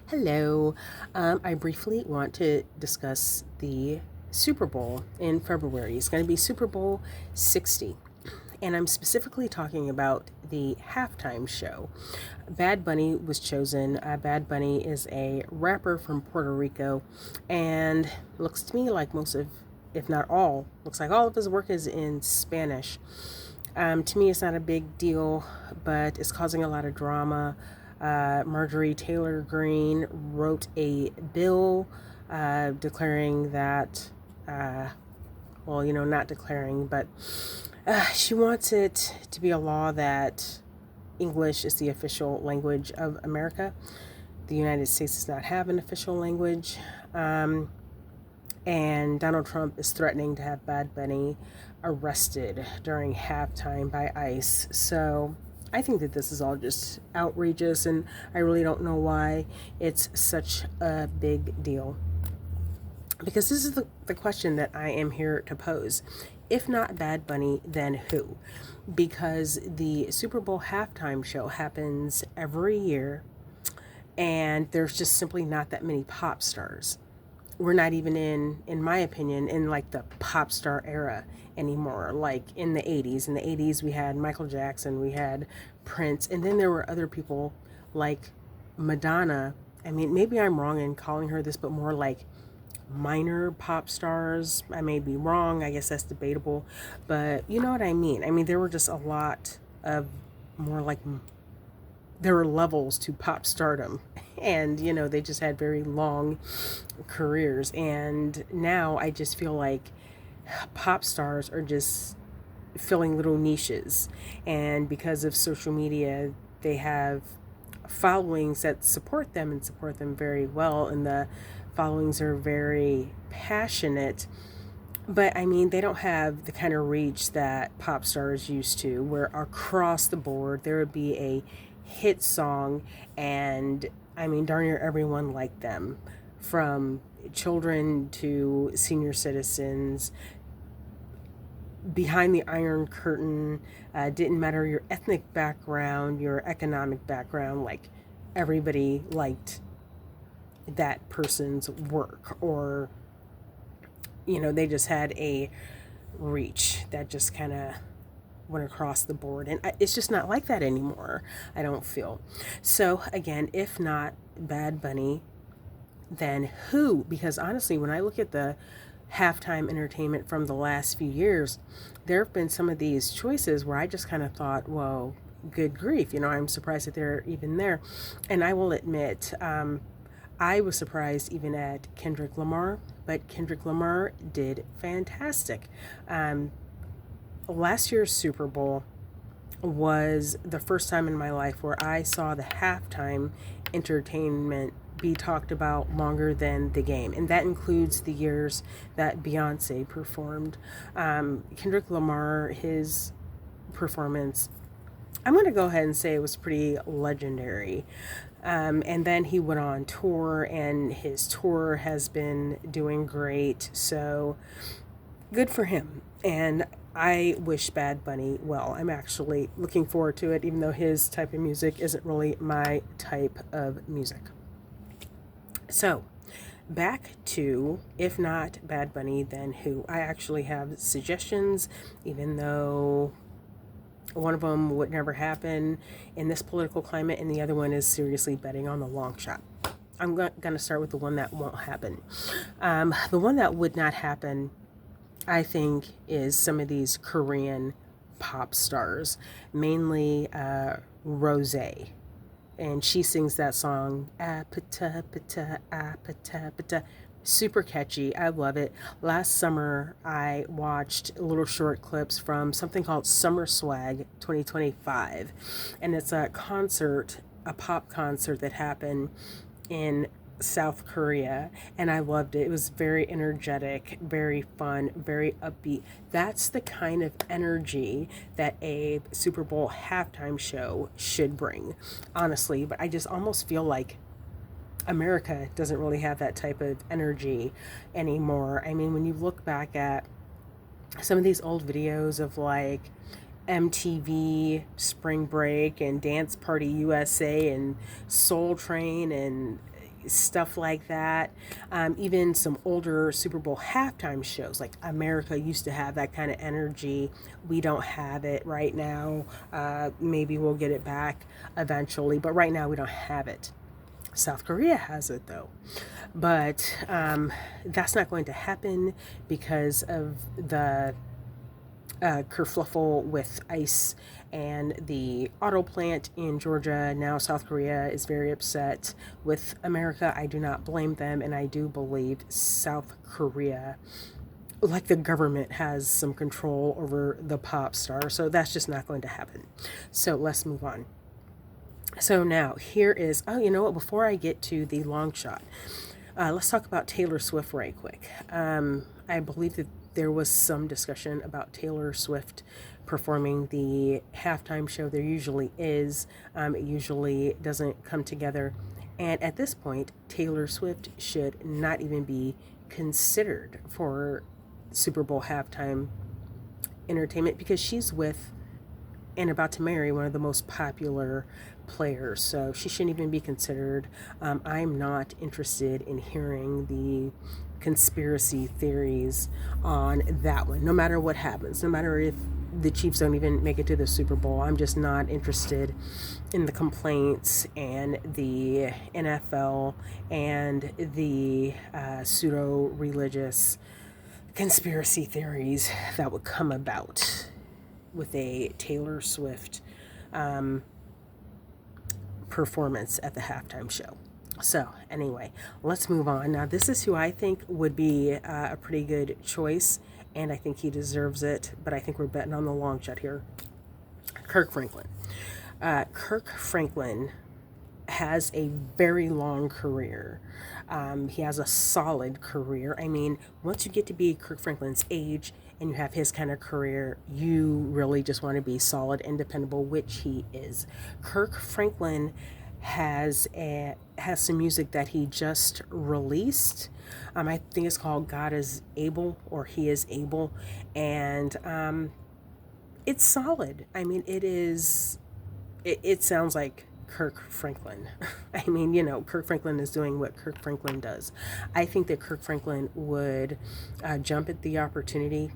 Hello. I briefly want to discuss the Super Bowl in February. It's going to be Super Bowl 60. And I'm specifically talking about the halftime show. Bad Bunny was chosen. Bad Bunny is a rapper from Puerto Rico, and looks to me like most of, if not all, looks like all of his work is in Spanish. To me, it's not a big deal, but it's causing a lot of drama. Marjorie Taylor Greene wrote a bill declaring that, not declaring, but she wants it to be a law that English is the official language of America. The United States does not have an official language. And Donald Trump is threatening to have Bad Bunny arrested during halftime by ICE. So I think that this is all just outrageous, and I really don't know why it's such a big deal. Because this is the question that I am here to pose. If not Bad Bunny, then who? Because the Super Bowl halftime show happens every year, and there's just simply not that many pop stars. We're not even in my opinion, in like the pop star era anymore. Like in the 80s. In the 80s, we had Michael Jackson, we had Prince, and then there were other people like Madonna. I mean, maybe I'm wrong in calling her this, but more like minor pop stars. I may be wrong. I guess that's debatable. But you know what I mean? I mean, there were just a lot of more like there were levels to pop stardom, and they just had very long careers. And now I just feel like pop stars are just filling little niches, and because of social media they have followings that support them and support them very well, and the followings are very passionate. But I mean, they don't have the kind of reach that pop stars used to, where across the board there would be a hit song, and I mean, darn near everyone liked them, from children to senior citizens. Behind the Iron Curtain, didn't matter your ethnic background, your economic background, like everybody liked that person's work, or they just had a reach that just kind of went across the board. And it's just not like that anymore, I don't feel. So again, if not Bad Bunny, then who? Because honestly, when I look at the halftime entertainment from the last few years, there have been some of these choices where I just kind of thought, whoa, good grief, I'm surprised that they're even there. And I will admit, I was surprised even at Kendrick Lamar, but Kendrick Lamar did fantastic. Last year's Super Bowl was the first time in my life where I saw the halftime entertainment be talked about longer than the game. And that includes the years that Beyonce performed. Kendrick Lamar, his performance, I'm going to go ahead and say it was pretty legendary. And then he went on tour, and his tour has been doing great. So good for him. And I wish Bad Bunny well. I'm actually looking forward to it, even though his type of music isn't really my type of music. So, back to if not Bad Bunny, then who? I actually have suggestions, even though one of them would never happen in this political climate, and the other one is seriously betting on the long shot. I'm going to start with the one that won't happen. The one that would not happen, I think, is some of these Korean pop stars, mainly Rose. And she sings that song, apata, pata, apata, pata. Super catchy. I love it. Last summer, I watched little short clips from something called Summer Swag 2025. And it's a concert, a pop concert that happened in South Korea, and I loved it. It was very energetic, very fun, very upbeat. That's the kind of energy that a Super Bowl halftime show should bring, honestly. But I just almost feel like America doesn't really have that type of energy anymore. I mean, when you look back at some of these old videos of like MTV Spring Break and Dance Party USA and Soul Train and stuff like that. Even some older Super Bowl halftime shows, like America used to have that kind of energy. We don't have it right now. Maybe we'll get it back eventually, but right now we don't have it. South Korea has it though. But that's not going to happen because of the kerfluffle with ICE and the auto plant in Georgia. Now South Korea is very upset with America. I do not blame them, and I do believe South Korea, like the government, has some control over the pop star. So that's just not going to happen. So let's move on. So now here is, oh, you know what? Before I get to the long shot, let's talk about Taylor Swift right quick. I believe that there was some discussion about Taylor Swift performing the halftime show. There usually is. It usually doesn't come together. And at this point, Taylor Swift should not even be considered for Super Bowl halftime entertainment because she's with and about to marry one of the most popular players. So she shouldn't even be considered. I'm not interested in hearing the conspiracy theories on that one, no matter what happens, no matter if the Chiefs don't even make it to the Super Bowl. I'm just not interested in the complaints and the NFL and the pseudo-religious conspiracy theories that would come about with a Taylor Swift performance at the halftime show. So anyway, let's move on. Now this is who I think would be a pretty good choice, and I think he deserves it, but I think we're betting on the long shot here. Kirk Franklin. Kirk Franklin has a very long career. He has a solid career. I mean, once you get to be Kirk Franklin's age and you have his kind of career, you really just want to be solid and dependable, which he is. Kirk Franklin has some music that he just released. I think it's called God is Able, or He is Able, and it's solid. I mean, it sounds like Kirk Franklin. I mean, you know, Kirk Franklin is doing what Kirk Franklin does. I think that Kirk Franklin would jump at the opportunity.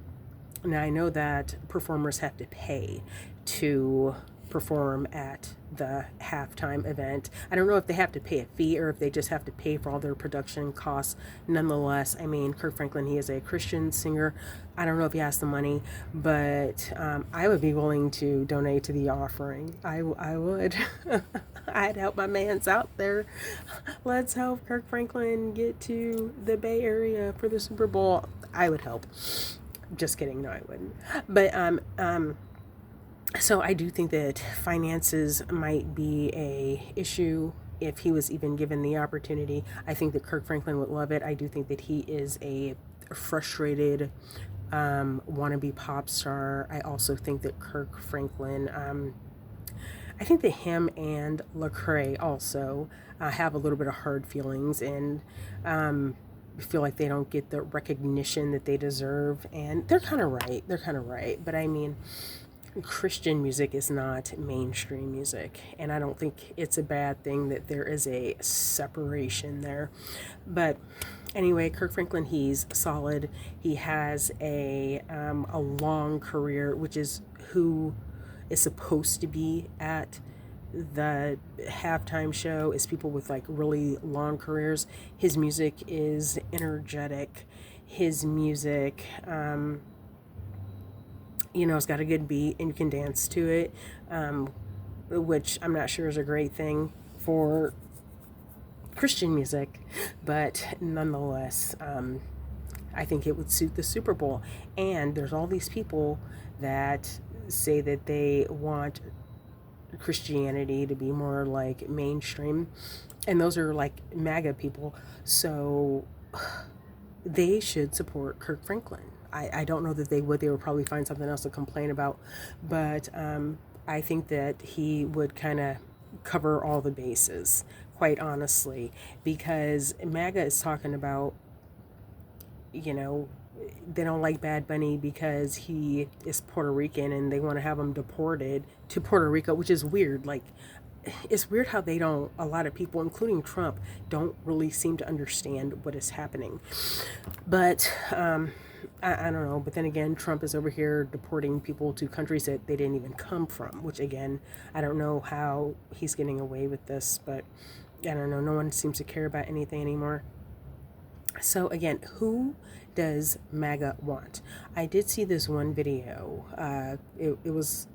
Now, I know that performers have to pay to perform at the halftime event. I don't know if they have to pay a fee or if they just have to pay for all their production costs. Nonetheless, I mean, Kirk Franklin, he is a Christian singer. I don't know if he has the money, but I would be willing to donate to the offering. I would. I'd help my mans out there. Let's help Kirk Franklin get to the Bay Area for the Super Bowl. I would help. Just kidding. No, I wouldn't. But so I do think that finances might be a issue if he was even given the opportunity. I think that Kirk Franklin would love it. I do think that he is a frustrated wannabe pop star. I also think that Kirk Franklin, I think that him and Lecrae also have a little bit of hard feelings and feel like they don't get the recognition that they deserve. And they're kind of right. They're kind of right. But I mean, Christian music is not mainstream music, and I don't think it's a bad thing that there is a separation there. But anyway, Kirk Franklin, he's solid. He has a long career, which is who is supposed to be at the halftime show, is people with like really long careers. His music is energetic. His music, you know, it's got a good beat and you can dance to it, which I'm not sure is a great thing for Christian music, but nonetheless, I think it would suit the Super Bowl. And there's all these people that say that they want Christianity to be more like mainstream, and those are like MAGA people, so they should support Kirk Franklin. I don't know that they would probably find something else to complain about, but I think that he would kind of cover all the bases, quite honestly, because MAGA is talking about, you know, they don't like Bad Bunny because he is Puerto Rican and they want to have him deported to Puerto Rico, which is weird. Like, it's weird how a lot of people, including Trump, don't really seem to understand what is happening. But I don't know. But then again, Trump is over here deporting people to countries that they didn't even come from, which again, I don't know how he's getting away with this, but I don't know. No one seems to care about anything anymore. So again, who does MAGA want? I did see this one video. It was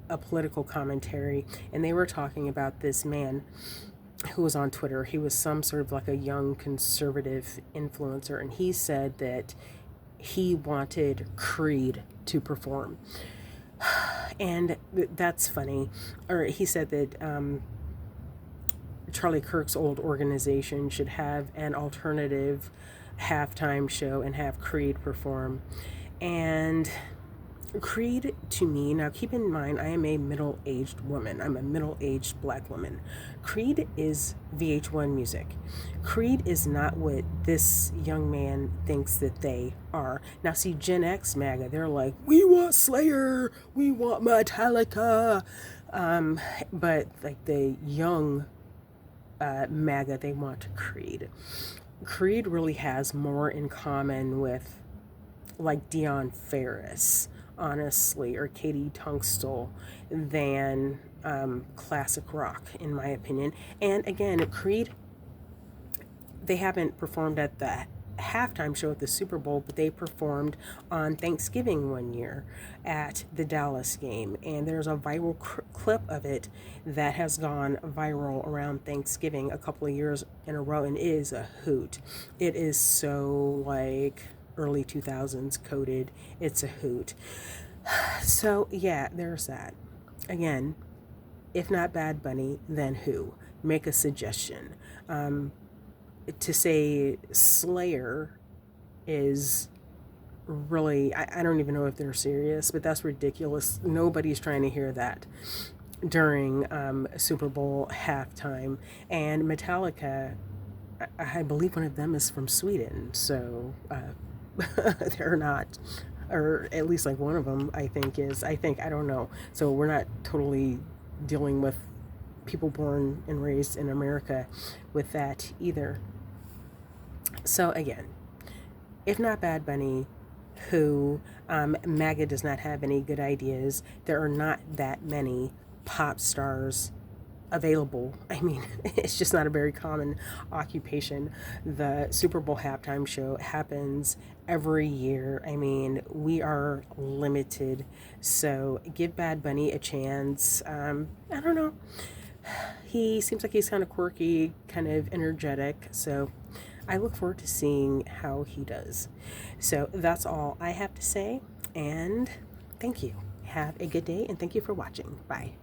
a political commentary, and they were talking about this man who was on Twitter. He was some sort of like a young conservative influencer, and he said that he wanted Creed to perform. And that's funny. Or he said that Charlie Kirk's old organization should have an alternative halftime show and have Creed perform. And Creed, to me, now keep in mind, I am a middle-aged woman. I'm a middle-aged black woman. Creed is VH1 music. Creed is not what this young man thinks that they are. Now, see, Gen X MAGA, they're like, we want Slayer, we want Metallica. But like the young MAGA, they want Creed. Creed really has more in common with like Dion Ferris, honestly, or Katie Tunstall than classic rock, in my opinion. And again, Creed, they haven't performed at the halftime show at the Super Bowl, but they performed on Thanksgiving one year at the Dallas game. And there's a viral clip of it that has gone viral around Thanksgiving a couple of years in a row, and it is a hoot. It is so like early 2000s coded. It's a hoot. So yeah, there's that. Again, if not Bad Bunny, then who? Make a suggestion. To say Slayer is really, I don't even know if they're serious, but that's ridiculous. Nobody's trying to hear that during Super Bowl halftime. And Metallica, I believe one of them is from Sweden, so they're not, or at least like one of them I don't know. So we're not totally dealing with people born and raised in America with that either. So again, if not Bad Bunny, who? MAGA does not have any good ideas. There are not that many pop stars available. I mean, it's just not a very common occupation. The Super Bowl halftime show happens every year. I mean, we are limited. So give Bad Bunny a chance. I don't know. He seems like he's kind of quirky, kind of energetic. So I look forward to seeing how he does. So that's all I have to say. And thank you. Have a good day, and thank you for watching. Bye.